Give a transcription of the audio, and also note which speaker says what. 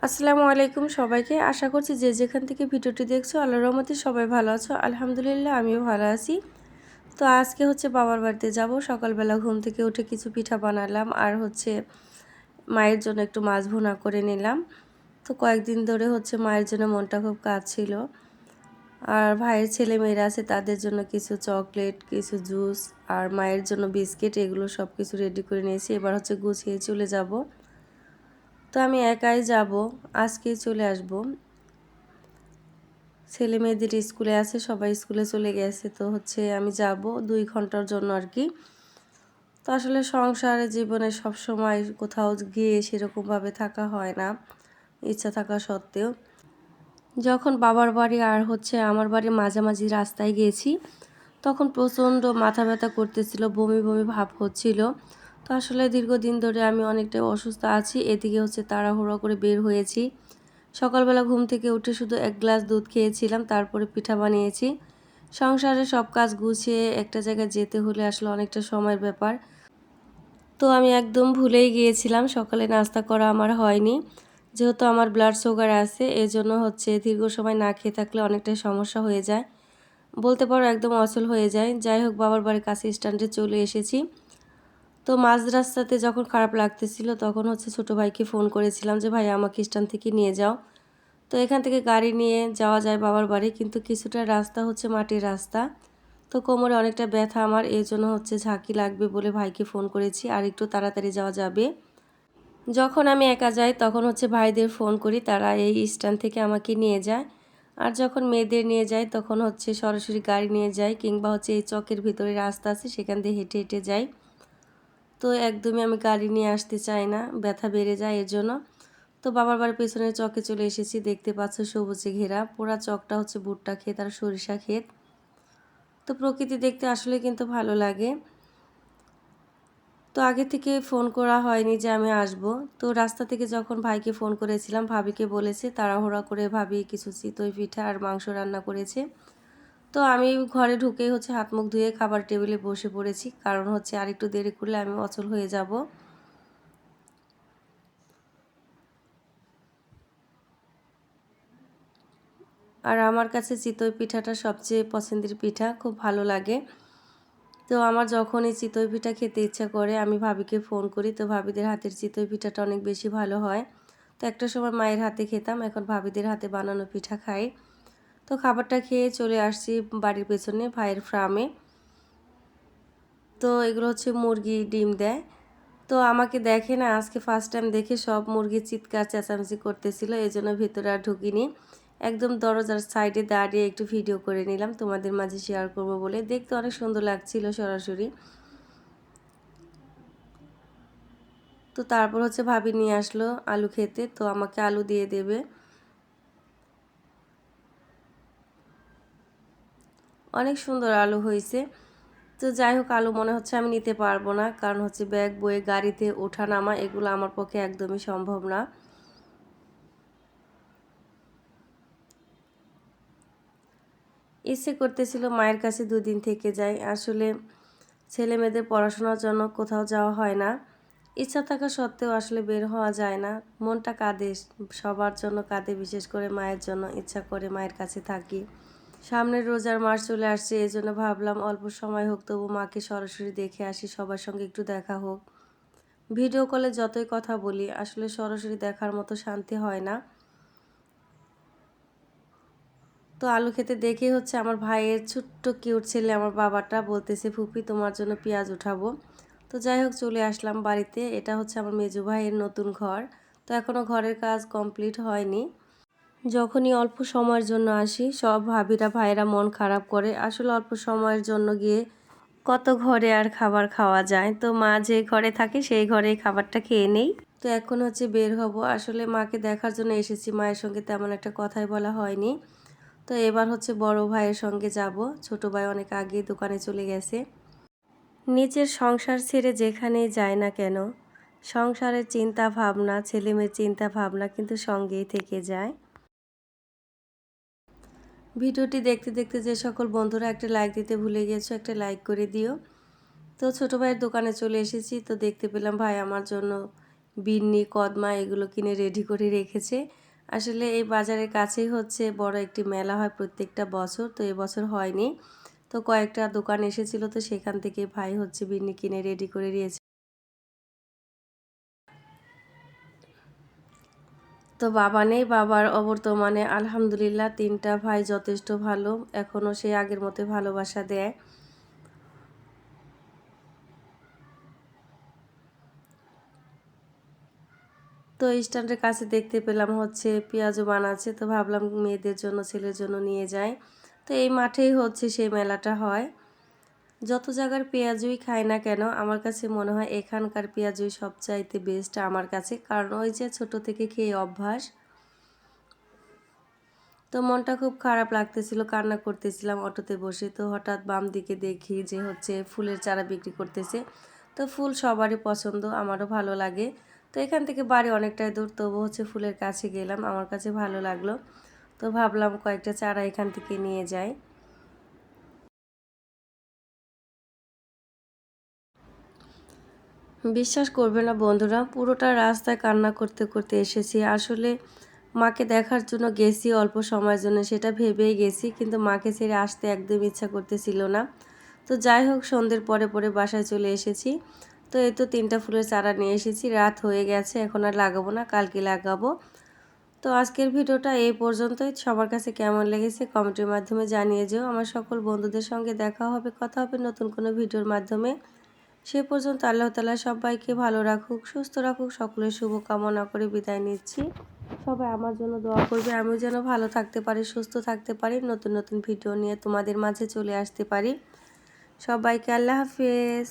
Speaker 1: আসসালামু আলাইকুম সবাইকে। আশা করছি যে যেখান থেকে ভিডিওটি দেখছো আল্লাহর রহমতে সবাই ভালো আছো। আলহামদুলিল্লাহ আমিও ভালো আছি। তো আজকে বাবার বাড়িতে যাব। সকালবেলা ঘুম থেকে উঠে কিছু পিঠা বানালাম আর মায়ের জন্য একটু মাছ ভুনা করে নিলাম। তো কয়েকদিন ধরে মায়ের জন্য মনটা খুব কাজ ছিল। আর ভাইয়ের ছেলে মেয়েরা আছে তাদের জন্য কিছু চকলেট, কিছু জুস আর মায়ের জন্য বিস্কিট, এগুলো সব কিছু রেডি করে নিয়েছি। এবার গুছিয়ে চলে যাব। তো আমি একাই যাব, আজকেই চলে আসব। ছেলে মেয়েদের স্কুলে আছে, সবাই স্কুলে চলে গেছে। তো আমি যাব 2 ঘন্টার জন্য আর কি। তো আসলে সংসারে জীবনে সব সময় কোথাও গিয়ে সেরকমভাবে থাকা হয় না, ইচ্ছা থাকা সত্ত্বেও। যখন বাবার বাড়ি আর আমার বাড়ির মাঝামাঝি রাস্তায় গিয়েছি, তখন প্রচণ্ড মাথা ব্যথা করতেছিল, বমি বমি ভাব হচ্ছিল। তো আসলে দীর্ঘদিন ধরে আমি অনেকটাই অসুস্থ আছি। এদিকে তাড়াহুড়ো করে বের হয়েছি। সকালবেলা ঘুম থেকে উঠে শুধু 1 গ্লাস দুধ খেয়েছিলাম, তারপরে পিঠা বানিয়েছি। সংসারে সব কাজ গুছিয়ে একটা জায়গায় যেতে হলে আসলে অনেকটা সময়ের ব্যাপার। তো আমি একদম ভুলেই গিয়েছিলাম, সকালে নাস্তা করা আমার হয়নি। যেহেতু আমার ব্লাড সুগার আছে, এজন্য দীর্ঘ সময় না খেয়ে থাকলে অনেকটাই সমস্যা হয়ে যায়, বলতে পারো একদম অচল হয়ে যায়। যাই হোক, বাবার বাড়ির কাছে স্ট্যান্ডে চলে এসেছি। তো মাঝ রাস্তাতে যখন খারাপ লাগতেছিল তখন ছোটো ভাইকে ফোন করেছিলাম যে ভাই আমাকে স্ট্যান্ড থেকে নিয়ে যাও। তো এখান থেকে গাড়ি নিয়ে যাওয়া যায় বাবার বাড়ি, কিন্তু কিছুটা রাস্তা মাটির রাস্তা। তো কোমরে অনেকটা ব্যথা আমার, এই জন্য ঝাঁকি লাগবে বলে ভাইকে ফোন করেছি আর একটু তাড়াতাড়ি যাওয়া যাবে। যখন আমি একা যাই তখন ভাইদের ফোন করি, তারা এই স্ট্যান্ড থেকে আমাকে নিয়ে যায়। আর যখন মেয়েদের নিয়ে যায় তখন সরাসরি গাড়ি নিয়ে যায়, কিংবা এই চকের ভিতরে রাস্তা আছে সেখান দিয়ে হেঁটে হেঁটে যাই। তো একদমই আমি গাড়ি নিয়ে আসতে চাই না, ব্যথা বেড়ে যায় এর জন্য। তো বাবার বাড়ির পেছনের চকে চলে এসেছি, দেখতে পাচ্ছ সবুজে ঘেরা পুরা চকটা ভুট্টা ক্ষেত আর সরিষা ক্ষেত। তো প্রকৃতি দেখতে আসলে কিন্তু ভালো লাগে। তো আগে থেকে ফোন করা হয়নি যে আমি আসব। তো রাস্তা থেকে যখন ভাইকে ফোন করেছিলাম, ভাবিকে বলেছে তাড়াহুড়া করে ভাবি কিছু চিতই পিঠা আর মাংস রান্না করেছে। তো আমি ঘরে ঢুকেই হাত মুখ ধুয়ে খাবার টেবিলে বসে পড়েছি, কারণ আর একটু দেরি করলে আমি অচল হয়ে যাব। আর আমার কাছে চিতই পিঠাটা সবচেয়ে পছন্দের পিঠা, খুব ভালো লাগে। তো আমার যখনই চিতই পিঠা খেতে ইচ্ছা করে আমি ভাবিকে ফোন করি। তো ভাবিদের হাতের চিতই পিঠাটা অনেক বেশি ভালো হয়। তো একটা সময় মায়ের হাতে খেতাম, এখন ভাবিদের হাতে বানানো পিঠা খাই। তো খাবারটা খেয়ে চলে আসছি বাড়ির পেছনে ভাইয়ের ফার্মে। তো এগুলো মুরগি ডিম দেয়। তো আমাকে দেখে না, আজকে ফার্স্ট টাইম দেখে সব মুরগি চিৎকার চেঁচামেচি করতেছিল, এই জন্য ভিতরে আর ঢুকিনি। একদম দরজার সাইডে দাঁড়িয়ে একটু ভিডিও করে নিলাম তোমাদের মাঝে শেয়ার করব বলে। দেখতে অনেক সুন্দর লাগছিল সরাসরি। তো তারপর ভাবি নিয়ে আসলো আলু খেতে, তো আমাকে আলু দিয়ে দেবে। অনেক সুন্দর আলু হয়েছে। তো যাই হোক, আলু মনে আমি নিতে পারবো না, কারণ ব্যাগ বয়ে গাড়িতে ওঠা নামা এগুলো আমার পক্ষে একদমই সম্ভব না। ইচ্ছে করতেছিল মায়ের কাছে 2 দিন থেকে যাই, আসলে ছেলে মেয়েদের পড়াশোনার জন্য কোথাও যাওয়া হয় না। ইচ্ছা থাকা সত্ত্বেও আসলে বের হওয়া যায় না। মনটা কাঁদে, সবার জন্য কাঁদে, বিশেষ করে মায়ের জন্য ইচ্ছা করে মায়ের কাছে থাকি। সামনের রোজার মাস চলে আসছে, এই জন্য ভাবলাম অল্প সময় হোক তবু মাকে সরাসরি দেখে আসি, সবার সঙ্গে একটু দেখা হোক। ভিডিও কলে যতই কথা বলি আসলে সরাসরি দেখার মতো শান্তি হয় না। তো আলু খেতে দেখে আমার ভাইয়ের ছোট্ট কিউট ছেলে আমার বাবাটা বলতেছে ফুপি তোমার জন্য পেঁয়াজ উঠাবো। তো যাই হোক, চলে আসলাম বাড়িতে। এটা আমার মেজো ভাইয়ের নতুন ঘর। তো এখনও ঘরের কাজ কমপ্লিট হয়নি। যখনই অল্প সময়ের জন্য আসি সব ভাবিরা ভাইয়েরা মন খারাপ করে, আসলে অল্প সময়ের জন্য গিয়ে কত ঘরে আর খাবার খাওয়া যায়। তো মা যে ঘরে থাকে সেই ঘরেই খাবারটা খেয়ে নেই। তো এখন বের হব, আসলে মাকে দেখার জন্য এসেছি, মায়ের সঙ্গে তেমন একটা কথাই বলা হয়নি। তো এবার বড় ভাইয়ের সঙ্গে যাব, ছোট ভাই অনেক আগেই দোকানে চলে গেছে। নিজের সংসার ছেড়ে যেখানেই যায় না কেন, সংসারের চিন্তা ভাবনা, ছেলেমেয়ের চিন্তা ভাবনা কিন্তু সঙ্গেই থেকে যায়। ভিডিওটি দেখতে দেখতে যে সকল বন্ধুরা একটা লাইক দিতে ভুলে গিয়েছো, একটা লাইক করে দিও। তো ছোট ভাইয়ের দোকানে চলে এসেছি, তো দেখতে পেলাম ভাই আমার জন্য বিন্নি কদমা এগুলো কিনে রেডি করে রেখেছে। আসলে এই বাজারের কাছেই হচ্ছে বড় একটি মেলা হয় প্রত্যেকটা বছর, তো এবছর হয়নি। তো কয়েকটা দোকান এসেছিল, তো সেখান থেকে ভাই হচ্ছে বিন্নি কিনে রেডি করে দিয়েছে। তো বাবা নেই, বাবার অবর্তমানে আলহামদুলিল্লাহ 3টা ভাই যথেষ্ট ভালো, এখনও সে আগের মতো ভালোবাসা দেয়। তো স্ট্যান্ডের কাছে দেখতে পেলাম হচ্ছে পেঁয়াজও বানাচ্ছে, তো ভাবলাম মেয়েদের জন্য ছেলের জন্য নিয়ে যাই। তো এই মাঠেই হচ্ছে সেই মেলাটা হয়। যত জায়গার পেঁয়াজুই খাই না কেন, আমার কাছে মনে হয় এখানকার পেঁয়াজুই সবচাইতে বেস্ট আমার কাছে, কারণ ওই যে ছোট থেকে খেয়ে অভ্যাস। তো মনটা খুব খারাপ লাগতেছিল, কান্না করতেছিলাম অটোতে বসে। তো হঠাৎ বাম দিকে দেখি যে হচ্ছে ফুলের চারা বিক্রি করতেছে। তো ফুল সবারই পছন্দ, আমারও ভালো লাগে। তো এখান থেকে বাড়ি অনেকটাই দূর, তবু হচ্ছে ফুলের কাছে গেলাম, আমার কাছে ভালো লাগলো। তো ভাবলাম কয়েকটা চারা এখান থেকে নিয়ে যাই। বিশ্বাস করবে না বন্ধুরা, পুরোটা রাস্তায় কান্না করতে করতে এসেছি। আসলে মাকে দেখার জন্য গেছি অল্প সময়ের জন্য, সেটা ভেবেই গেছি, কিন্তু মাকে ছেড়ে আসতে একদম ইচ্ছা করতেছিল না। তো যাই হোক, সন্ধ্যের পরে পরে বাসায় চলে এসেছি। তো এই তো 3টা ফুলের চারা নিয়ে এসেছি, রাত হয়ে গেছে, এখন আর লাগাবো না, কালকে লাগাবো। তো আজকের ভিডিওটা এই পর্যন্তই। সবার কাছে কেমন লেগেছে কমেন্টের মাধ্যমে জানিয়ে যেও। আমার সকল বন্ধুদের সঙ্গে দেখা হবে, কথা হবে নতুন কোনো ভিডিওর মাধ্যমে। সে পর্যন্ত আল্লাহ তাআলা সবাইকে ভালো রাখুক, সুস্থ রাখুক, সকলের শুভ কামনা করে বিদায় নিচ্ছি। সবাই আমার জন্য দোয়া করবে, আমিও যেন ভালো থাকতে পারি, সুস্থ থাকতে পারি, নতুন নতুন ভিডিও নিয়ে তোমাদের মাঝে চলে আসতে পারি। সবাইকে আল্লাহ হাফেজ।